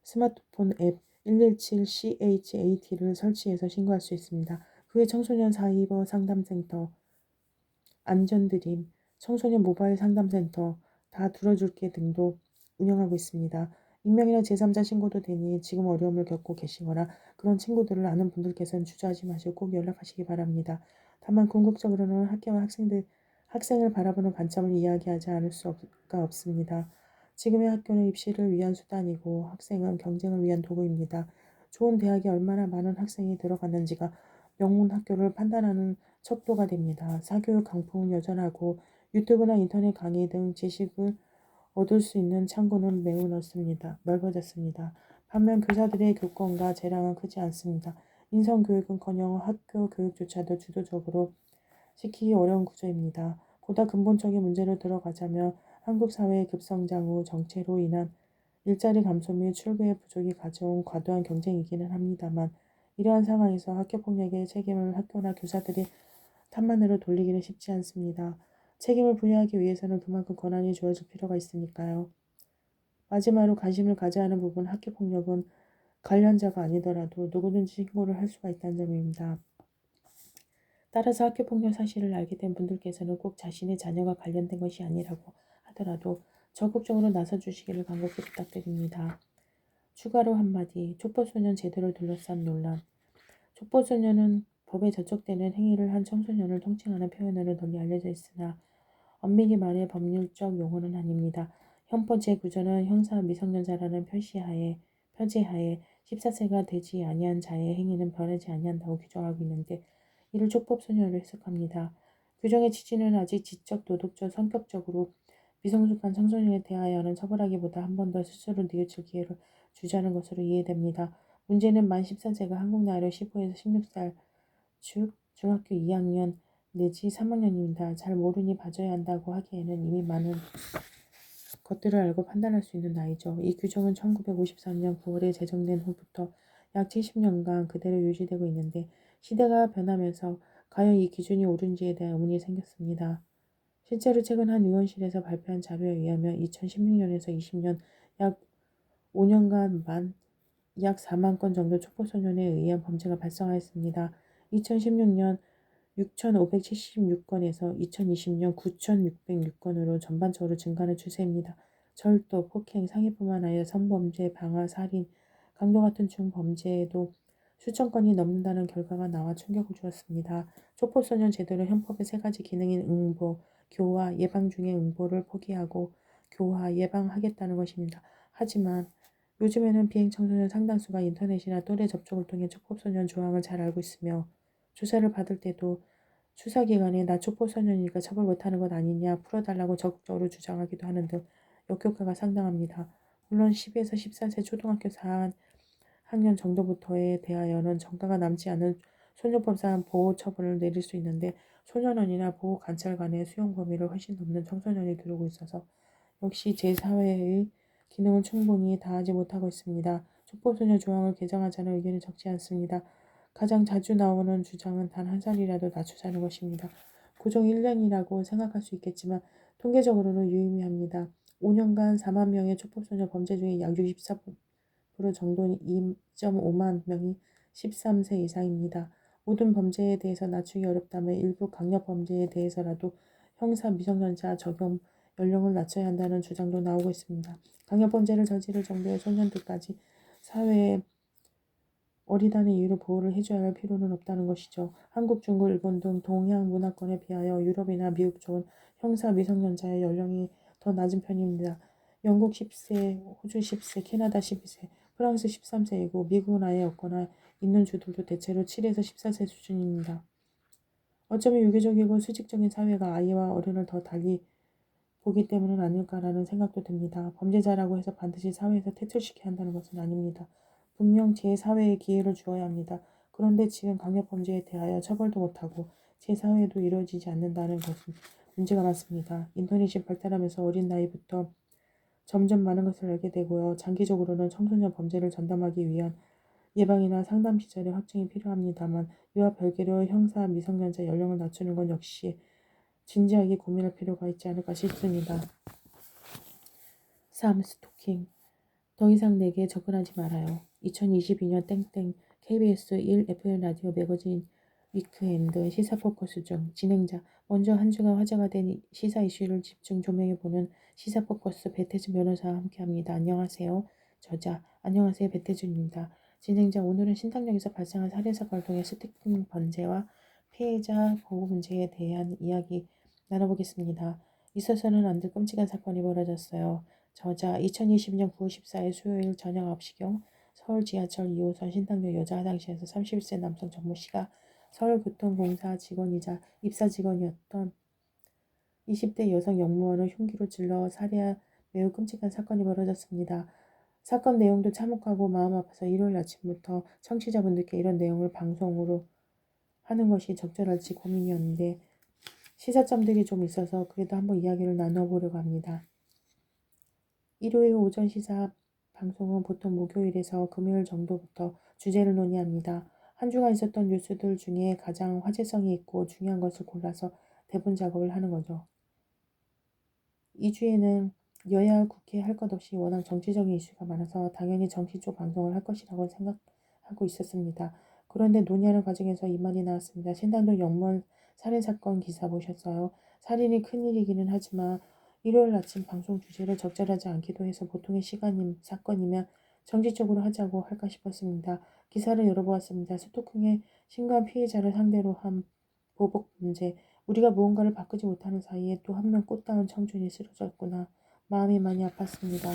스마트폰 앱 117CHAT를 설치해서 신고할 수 있습니다. 그 외 청소년 사이버 상담센터, 안전드림, 청소년 모바일 상담센터, 다 들어줄게 등도 운영하고 있습니다. 익명이나 제3자 신고도 되니 지금 어려움을 겪고 계시거나 그런 친구들을 아는 분들께서는 주저하지 마시고 꼭 연락하시기 바랍니다. 다만 궁극적으로는 학교와 학생을 바라보는 관점을 이야기하지 않을 수가 없습니다. 지금의 학교는 입시를 위한 수단이고 학생은 경쟁을 위한 도구입니다. 좋은 대학에 얼마나 많은 학생이 들어갔는지가 명문 학교를 판단하는 척도가 됩니다. 사교육 강풍은 여전하고 유튜브나 인터넷 강의 등 지식을 얻을 수 있는 창구는 매우 넓어졌습니다. 반면 교사들의 교권과 재량은 크지 않습니다. 인성교육은커녕 학교 교육조차도 주도적으로 시키기 어려운 구조입니다. 보다 근본적인 문제로 들어가자면 한국 사회의 급성장 후 정체로 인한 일자리 감소 및 출구의 부족이 가져온 과도한 경쟁이기는 합니다만 이러한 상황에서 학교폭력의 책임을 학교나 교사들이 탓만으로 돌리기는 쉽지 않습니다. 책임을 분리하기 위해서는 그만큼 권한이 주어질 필요가 있으니까요. 마지막으로 관심을 가져야 하는 부분 학교폭력은 관련자가 아니더라도 누구든지 신고를 할 수가 있다는 점입니다. 따라서 학교폭력 사실을 알게 된 분들께서는 꼭 자신의 자녀가 관련된 것이 아니라고 하더라도 적극적으로 나서주시기를 간곡히 부탁드립니다. 추가로 한마디, 촉법소년 제도를 둘러싼 논란. 촉법소년은 법에 저촉되는 행위를 한 청소년을 통칭하는 표현으로 널리 알려져 있으나 엄밀히 말해 법률적 용어는 아닙니다. 형법 제9조는 형사 미성년자라는 표제하에 14세가 되지 아니한 자의 행위는 변하지 아니한다고 규정하고 있는데 이를 촉법소년으로 해석합니다. 규정의 취지는 아직 지적, 도덕적, 성격적으로 미성숙한 청소년에 대하여는 처벌하기보다 한 번 더 스스로 뉘우칠 기회를 주자는 것으로 이해됩니다. 문제는 만 14세가 한국 나이로 15에서 16살, 즉 중학교 2학년 내지 3학년입니다. 잘 모르니 봐줘야 한다고 하기에는 이미 많은 것들을 알고 판단할 수 있는 나이죠. 이 규정은 1953년 9월에 제정된 후부터 약 70년간 그대로 유지되고 있는데 시대가 변하면서 과연 이 기준이 옳은지에 대한 의문이 생겼습니다. 실제로 최근 한 의원실에서 발표한 자료에 의하면 2016년에서 20년 약 5년간 약 4만 건 정도 촉법소년에 의한 범죄가 발생하였습니다. 2016년 6,576건에서 2020년 9,606건으로 전반적으로 증가하는 추세입니다. 절도, 폭행, 상해뿐만 아니라 성범죄, 방화, 살인, 강도 같은 중범죄에도 수천 건이 넘는다는 결과가 나와 충격을 주었습니다. 촉법소년 제도는 형법의 세 가지 기능인 응보, 교화, 예방 중에 응보를 포기하고 교화, 예방하겠다는 것입니다. 하지만 요즘에는 비행 청소년 상당수가 인터넷이나 또래 접촉을 통해 촉법소년 조항을 잘 알고 있으며 조사를 받을 때도 수사기관에 나 촉법소년이니까 처벌 못하는 것 아니냐 풀어달라고 적극적으로 주장하기도 하는 등 역효과가 상당합니다. 물론 12에서 14세 초등학교 4학년 정도부터에 대하여는 정가가 남지 않은 소년법상 보호 처분을 내릴 수 있는데 소년원이나 보호관찰관의 수용 범위를 훨씬 넘는 청소년이 들어오고 있어서 역시 제4회의 기능을 충분히 다하지 못하고 있습니다. 촉법소년 조항을 개정하자는 의견이 적지 않습니다. 가장 자주 나오는 주장은 단 한 살이라도 낮추자는 것입니다. 고정 1년이라고 생각할 수 있겠지만 통계적으로는 유의미합니다. 5년간 4만 명의 촉법소년 범죄 중에 약 64% 정도는 2.5만 명이 13세 이상입니다. 모든 범죄에 대해서 낮추기 어렵다면 일부 강력 범죄에 대해서라도 형사 미성년자 적용 연령을 낮춰야 한다는 주장도 나오고 있습니다. 강력 범죄를 저지를 정도의 소년들까지 사회에 어리다는 이유로 보호를 해줘야 할 필요는 없다는 것이죠. 한국, 중국, 일본 등 동양 문화권에 비하여 유럽이나 미국 쪽은 형사 미성년자의 연령이 더 낮은 편입니다. 영국 10세, 호주 10세, 캐나다 12세, 프랑스 13세이고 미국은 아예 없거나 있는 주들도 대체로 7에서 14세 수준입니다. 어쩌면 유교적이고 수직적인 사회가 아이와 어른을 더 달리 보기 때문은 아닐까라는 생각도 듭니다. 범죄자라고 해서 반드시 사회에서 퇴출시켜야 한다는 것은 아닙니다. 분명 제4회에 기회를 주어야 합니다. 그런데 지금 강력범죄에 대하여 처벌도 못하고 제4회도 이루어지지 않는다는 것은 문제가 많습니다. 인터넷이 발달하면서 어린 나이부터 점점 많은 것을 알게 되고요. 장기적으로는 청소년 범죄를 전담하기 위한 예방이나 상담 시설의 확충이 필요합니다만 이와 별개로 형사 미성년자 연령을 낮추는 건 역시 진지하게 고민할 필요가 있지 않을까 싶습니다. 3. 스토킹. 더 이상 내게 접근하지 말아요. 2022년 땡땡 KBS 1 FM 라디오 매거진 위크엔드 시사 포커스 중 진행자 먼저 한 주간 화제가 된 시사 이슈를 집중 조명해보는 시사 포커스 배태준 변호사와 함께합니다. 안녕하세요. 저자 안녕하세요. 배태준입니다. 진행자 오늘은 신당역에서 발생한 살해 사건을 통해 스토킹 범죄와 피해자 보호 문제에 대한 이야기 나눠보겠습니다. 있어서는 안 될 끔찍한 사건이 벌어졌어요. 저자 2020년 9월 14일 수요일 저녁 9시경 서울 지하철 2호선 신당역 여자 화장실에서 31세 남성 정모 씨가 서울교통공사 직원이자 입사 직원이었던 20대 여성 영무원을 흉기로 찔러 살해한 매우 끔찍한 사건이 벌어졌습니다. 사건 내용도 참혹하고 마음 아파서 일요일 아침부터 청취자분들께 이런 내용을 방송으로 하는 것이 적절할지 고민이었는데 시사점들이 좀 있어서 그래도 한번 이야기를 나눠보려고 합니다. 일요일 오전 시사 방송은 보통 목요일에서 금요일 정도부터 주제를 논의합니다. 한 주간 있었던 뉴스들 중에 가장 화제성이 있고 중요한 것을 골라서 대본 작업을 하는 거죠. 이 주에는 여야 국회 할 것 없이 워낙 정치적인 이슈가 많아서 당연히 정치 쪽 방송을 할 것이라고 생각하고 있었습니다. 그런데 논의하는 과정에서 이 말이 나왔습니다. 신당동 영무원 살인사건 기사 보셨어요? 살인이 큰일이기는 하지만 일요일 아침 방송 주제를 적절하지 않기도 해서 보통의 사건이면 정치적으로 하자고 할까 싶었습니다. 기사를 열어보았습니다. 스토킹의 심각한 피해자를 상대로 한 보복 문제, 우리가 무언가를 바꾸지 못하는 사이에 또 한 명 꽃다운 청춘이 쓰러졌구나. 마음이 많이 아팠습니다.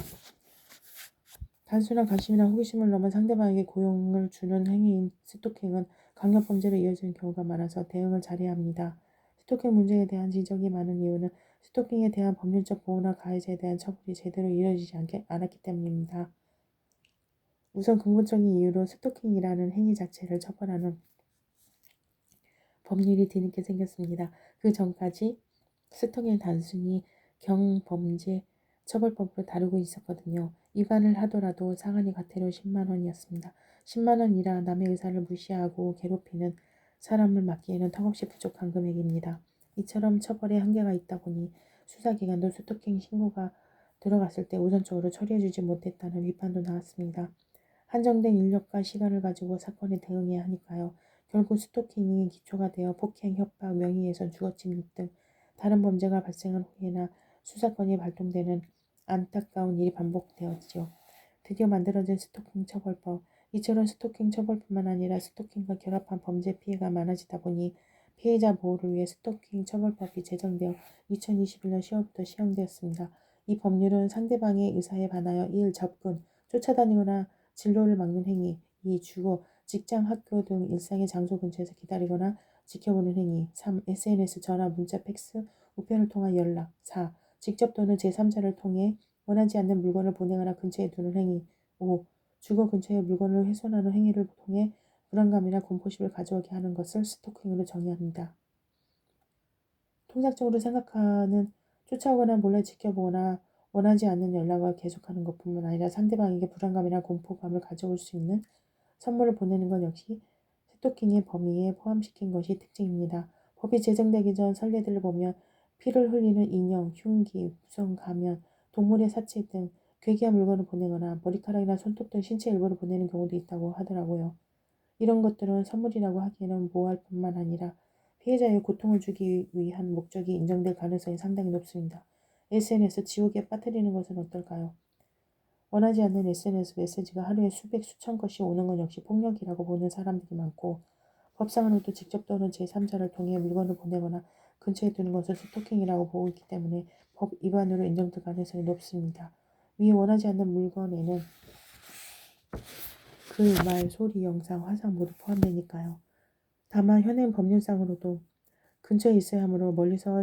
단순한 관심이나 호기심을 넘어 상대방에게 고용을 주는 행위인 스토킹은 강력범죄로 이어지는 경우가 많아서 대응을 잘해야 합니다. 스토킹 문제에 대한 지적이 많은 이유는 스토킹에 대한 법률적 보호나 가해자에 대한 처벌이 제대로 이루어지지 않았기 때문입니다. 우선 근본적인 이유로 스토킹이라는 행위 자체를 처벌하는 법률이 뒤늦게 생겼습니다. 그 전까지 스토킹을 단순히 경범죄 처벌법으로 다루고 있었거든요. 위반을 하더라도 상한이 과태료 10만 원이었습니다. 10만 원이라 남의 의사를 무시하고 괴롭히는 사람을 막기에는 턱없이 부족한 금액입니다. 이처럼 처벌에 한계가 있다 보니 수사기관도 스토킹 신고가 들어갔을 때 우선적으로 처리해주지 못했다는 비판도 나왔습니다. 한정된 인력과 시간을 가지고 사건에 대응해야 하니까요. 결국 스토킹이 기초가 되어 폭행, 협박, 명예훼손, 주거침입 등 다른 범죄가 발생한 후에나 수사권이 발동되는 안타까운 일이 반복되었지요. 드디어 만들어진 스토킹 처벌법. 이처럼 스토킹 처벌뿐만 아니라 스토킹과 결합한 범죄 피해가 많아지다 보니 피해자 보호를 위해 스토킹 처벌법이 제정되어 2021년 10월부터 시행되었습니다. 이 법률은 상대방의 의사에 반하여 1. 접근, 쫓아다니거나 진로를 막는 행위, 2. 주거, 직장, 학교 등 일상의 장소 근처에서 기다리거나 지켜보는 행위, 3. SNS, 전화, 문자, 팩스, 우편을 통한 연락, 4. 직접 또는 제3자를 통해 원하지 않는 물건을 보내거나 근처에 두는 행위, 5. 주거 근처에 물건을 훼손하는 행위를 통해 불안감이나 공포심을 가져오게 하는 것을 스토킹으로 정의합니다. 통상적으로 생각하는 쫓아오거나 몰래 지켜보거나 원하지 않는 연락을 계속하는 것뿐만 아니라 상대방에게 불안감이나 공포감을 가져올 수 있는 선물을 보내는 것 역시 스토킹의 범위에 포함시킨 것이 특징입니다. 법이 제정되기 전 선례들을 보면 피를 흘리는 인형, 흉기, 무성 가면, 동물의 사체 등 괴기한 물건을 보내거나 머리카락이나 손톱 등 신체 일부를 보내는 경우도 있다고 하더라고요. 이런 것들은 선물이라고 하기에는 모호할 뿐만 아니라 피해자에게 고통을 주기 위한 목적이 인정될 가능성이 상당히 높습니다. SNS 지옥에 빠뜨리는 것은 어떨까요? 원하지 않는 SNS 메시지가 하루에 수백 수천 건씩 오는 건 역시 폭력이라고 보는 사람들이 많고 법상으로도 직접 또는 제3자를 통해 물건을 보내거나 근처에 두는 것을 스토킹이라고 보고 있기 때문에 법 위반으로 인정될 가능성이 높습니다. 위에 원하지 않는 물건에는 글, 말, 소리, 영상, 화상 모두 포함되니까요. 다만 현행 법률상으로도 근처에 있어야 하므로 멀리서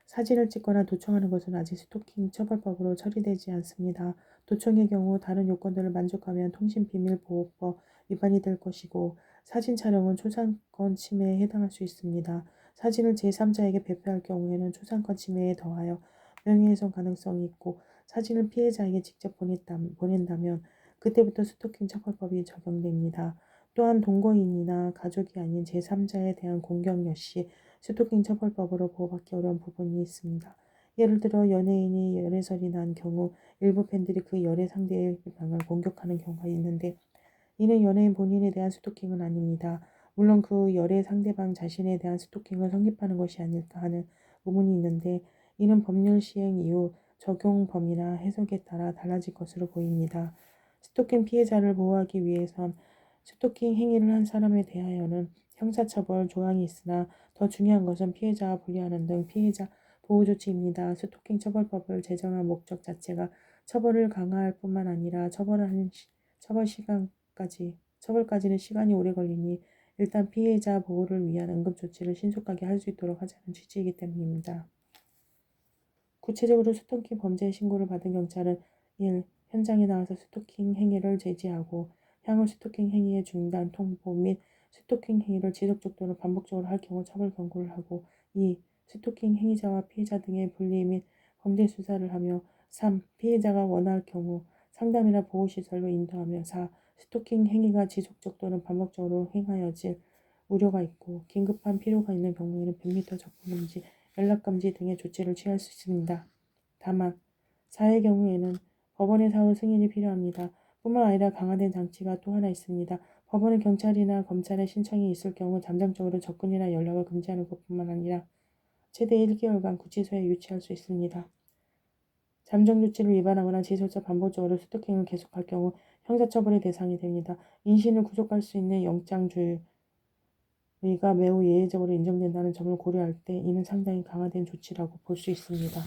사진을 찍거나 도청하는 것은 아직 스토킹 처벌법으로 처리되지 않습니다. 도청의 경우 다른 요건들을 만족하면 통신비밀보호법 위반이 될 것이고 사진 촬영은 초상권 침해에 해당할 수 있습니다. 사진을 제3자에게 배포할 경우에는 초상권 침해에 더하여 명예훼손 가능성이 있고 사진을 피해자에게 직접 보낸다면 그때부터 스토킹 처벌법이 적용됩니다. 또한 동거인이나 가족이 아닌 제3자에 대한 공격 역시 스토킹 처벌법으로 보호받기 어려운 부분이 있습니다. 예를 들어 연예인이 열애설이 난 경우 일부 팬들이 그 열애 상대방을 공격하는 경우가 있는데 이는 연예인 본인에 대한 스토킹은 아닙니다. 물론 그 열애 상대방 자신에 대한 스토킹을 성립하는 것이 아닐까 하는 의문이 있는데 이는 법률 시행 이후 적용 범위나 해석에 따라 달라질 것으로 보입니다. 스토킹 피해자를 보호하기 위해선 스토킹 행위를 한 사람에 대하여는 형사처벌 조항이 있으나 더 중요한 것은 피해자와 분리하는 등 피해자 보호 조치입니다. 스토킹 처벌법을 제정한 목적 자체가 처벌을 강화할 뿐만 아니라 처벌까지는 시간이 오래 걸리니 일단 피해자 보호를 위한 응급 조치를 신속하게 할 수 있도록 하자는 취지이기 때문입니다. 구체적으로 스토킹 범죄 신고를 받은 경찰은 1. 현장에 나와서 스토킹 행위를 제지하고 향후 스토킹 행위의 중단, 통보 및 스토킹 행위를 지속적 또는 반복적으로 할 경우 처벌 경고를 하고 2. 스토킹 행위자와 피해자 등의 분리 및 범죄 수사를 하며 3. 피해자가 원할 경우 상담이나 보호시설로 인도하며 4. 스토킹 행위가 지속적 또는 반복적으로 행하여질 우려가 있고 긴급한 필요가 있는 경우에는 100m 접근 금지, 연락금지 등의 조치를 취할 수 있습니다. 다만 사의 경우에는 법원의 사후 승인이 필요합니다. 뿐만 아니라 강화된 장치가 또 하나 있습니다. 법원은 경찰이나 검찰의 신청이 있을 경우 잠정적으로 접근이나 연락을 금지하는 것뿐만 아니라 최대 1개월간 구치소에 유치할 수 있습니다. 잠정 조치를 위반하거나 지속적 반복적으로 스토킹을 계속할 경우 형사처벌의 대상이 됩니다. 인신을 구속할 수 있는 영장주의가 매우 예외적으로 인정된다는 점을 고려할 때 이는 상당히 강화된 조치라고 볼 수 있습니다.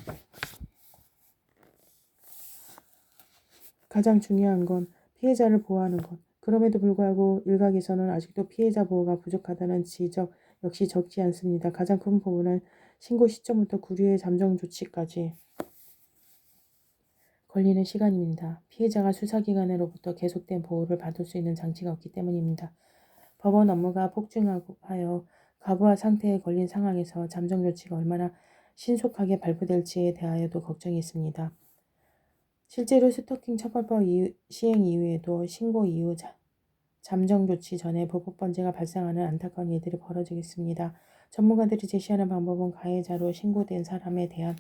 가장 중요한 건 피해자를 보호하는 것. 그럼에도 불구하고 일각에서는 아직도 피해자 보호가 부족하다는 지적 역시 적지 않습니다. 가장 큰 부분은 신고 시점부터 구류의 잠정 조치까지 걸리는 시간입니다. 피해자가 수사기관으로부터 계속된 보호를 받을 수 있는 장치가 없기 때문입니다. 법원 업무가 폭증하여 과부하 상태에 걸린 상황에서 잠정 조치가 얼마나 신속하게 발부될지에 대하여도 걱정이 있습니다. 실제로 스토킹 처벌법 시행 이후에도 신고 이후 잠정 조치 전에 보복 범죄가 발생하는 안타까운 일들이 벌어지고 있습니다. 전문가들이 제시하는 방법은 가해자로 신고된 사람에 대한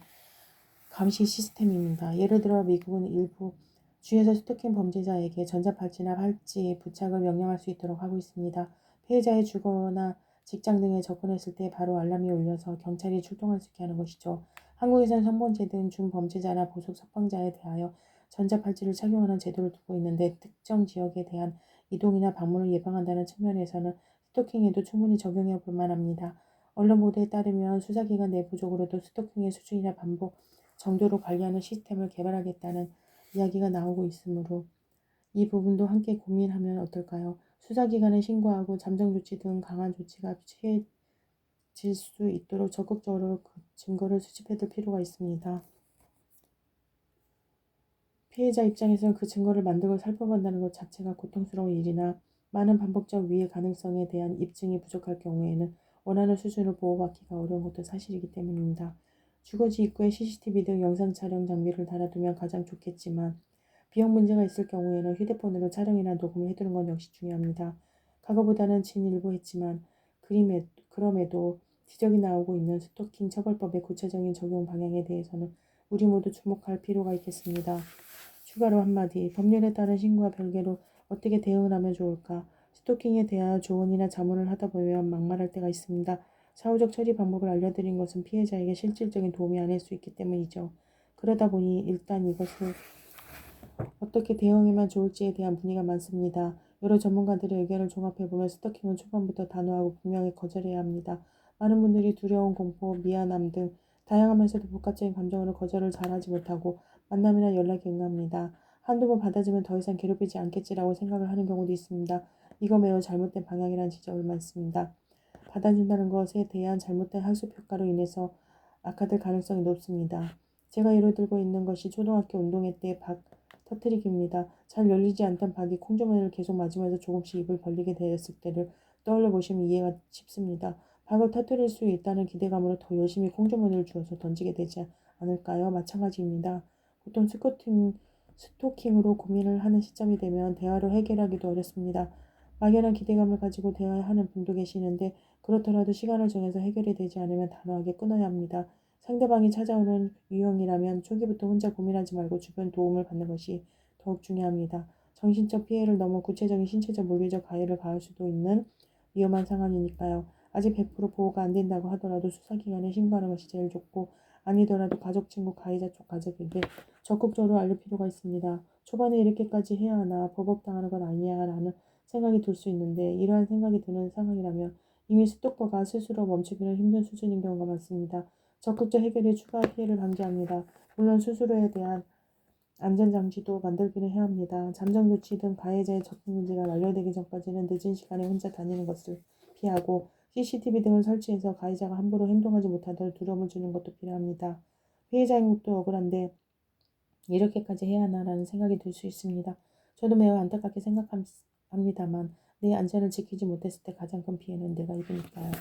감시 시스템입니다. 예를 들어 미국은 일부 주에서 스토킹 범죄자에게 전자팔찌나 팔찌 부착을 명령할 수 있도록 하고 있습니다. 피해자의 주거나 직장 등에 접근했을 때 바로 알람이 울려서 경찰이 출동할 수 있게 하는 것이죠. 한국에서는 성범죄 등 중범죄자나 보석 석방자에 대하여 전자팔찌를 착용하는 제도를 두고 있는데 특정 지역에 대한 이동이나 방문을 예방한다는 측면에서는 스토킹에도 충분히 적용해 볼 만합니다. 언론 보도에 따르면 수사기관 내부적으로도 스토킹의 수준이나 반복 정도로 관리하는 시스템을 개발하겠다는 이야기가 나오고 있으므로 이 부분도 함께 고민하면 어떨까요? 수사기관에 신고하고 잠정조치 등 강한 조치가 취해질 수 있도록 적극적으로 그 증거를 수집해둘 필요가 있습니다. 피해자 입장에서는 그 증거를 만들고 살펴본다는 것 자체가 고통스러운 일이나 많은 반복적 위해 가능성에 대한 입증이 부족할 경우에는 원하는 수준으로 보호받기가 어려운 것도 사실이기 때문입니다. 주거지 입구에 CCTV 등 영상 촬영 장비를 달아두면 가장 좋겠지만 비용 문제가 있을 경우에는 휴대폰으로 촬영이나 녹음을 해두는 건 역시 중요합니다. 과거보다는 진일보 했지만 그럼에도 지적이 나오고 있는 스토킹 처벌법의 구체적인 적용 방향에 대해서는 우리 모두 주목할 필요가 있겠습니다. 추가로 한마디, 법률에 따른 신고와 별개로 어떻게 대응을 하면 좋을까? 스토킹에 대한 조언이나 자문을 하다 보면 막말할 때가 있습니다. 사후적 처리 방법을 알려드린 것은 피해자에게 실질적인 도움이 아닐 수 있기 때문이죠. 그러다 보니 일단 이것을 어떻게 대응하면 좋을지에 대한 문의가 많습니다. 여러 전문가들의 의견을 종합해보면 스토킹은 초반부터 단호하고 분명히 거절해야 합니다. 많은 분들이 두려움, 공포, 미안함 등 다양하면서도 복합적인 감정으로 거절을 잘하지 못하고 만남이나 연락에 응합니다. 한두 번 받아주면 더 이상 괴롭히지 않겠지라고 생각을 하는 경우도 있습니다. 이거 매우 잘못된 방향이라는 지적을 많습니다. 받아준다는 것에 대한 잘못된 학습 효과로 인해서 악화될 가능성이 높습니다. 제가 예로 들고 있는 것이 초등학교 운동회 때 박 터트리기입니다. 잘 열리지 않던 박이 콩주머니를 계속 맞으면서 조금씩 입을 벌리게 되었을 때를 떠올려 보시면 이해가 쉽습니다. 박을 터트릴 수 있다는 기대감으로 더 열심히 콩주머니를 주어서 던지게 되지 않을까요? 마찬가지입니다. 보통 스토킹으로 고민을 하는 시점이 되면 대화로 해결하기도 어렵습니다. 막연한 기대감을 가지고 대화하는 분도 계시는데 그렇더라도 시간을 정해서 해결이 되지 않으면 단호하게 끊어야 합니다. 상대방이 찾아오는 유형이라면 초기부터 혼자 고민하지 말고 주변 도움을 받는 것이 더욱 중요합니다. 정신적 피해를 넘어 구체적인 신체적 물리적 가해를 가할 수도 있는 위험한 상황이니까요. 아직 100% 보호가 안 된다고 하더라도 수사기관에 신고하는 것이 제일 좋고 아니더라도 가족, 친구, 가해자 쪽 가족에게 적극적으로 알릴 필요가 있습니다. 초반에 이렇게까지 해야 하나 버벅당하는 건 아니야 라는 생각이 들 수 있는데 이러한 생각이 드는 상황이라면 이미 스토커가 스스로 멈추기는 힘든 수준인 경우가 많습니다. 적극적 해결이 추가 피해를 방지합니다. 물론 수수료에 대한 안전장치도 만들기는 해야 합니다. 잠정조치 등 가해자의 접근 금지가 완료되기 전까지는 늦은 시간에 혼자 다니는 것을 피하고 CCTV 등을 설치해서 가해자가 함부로 행동하지 못하도록 두려움을 주는 것도 필요합니다. 피해자인 것도 억울한데 이렇게까지 해야 하나라는 생각이 들 수 있습니다. 저도 매우 안타깝게 생각합니다만 내 안전을 지키지 못했을 때 가장 큰 피해는 내가 입으니까요.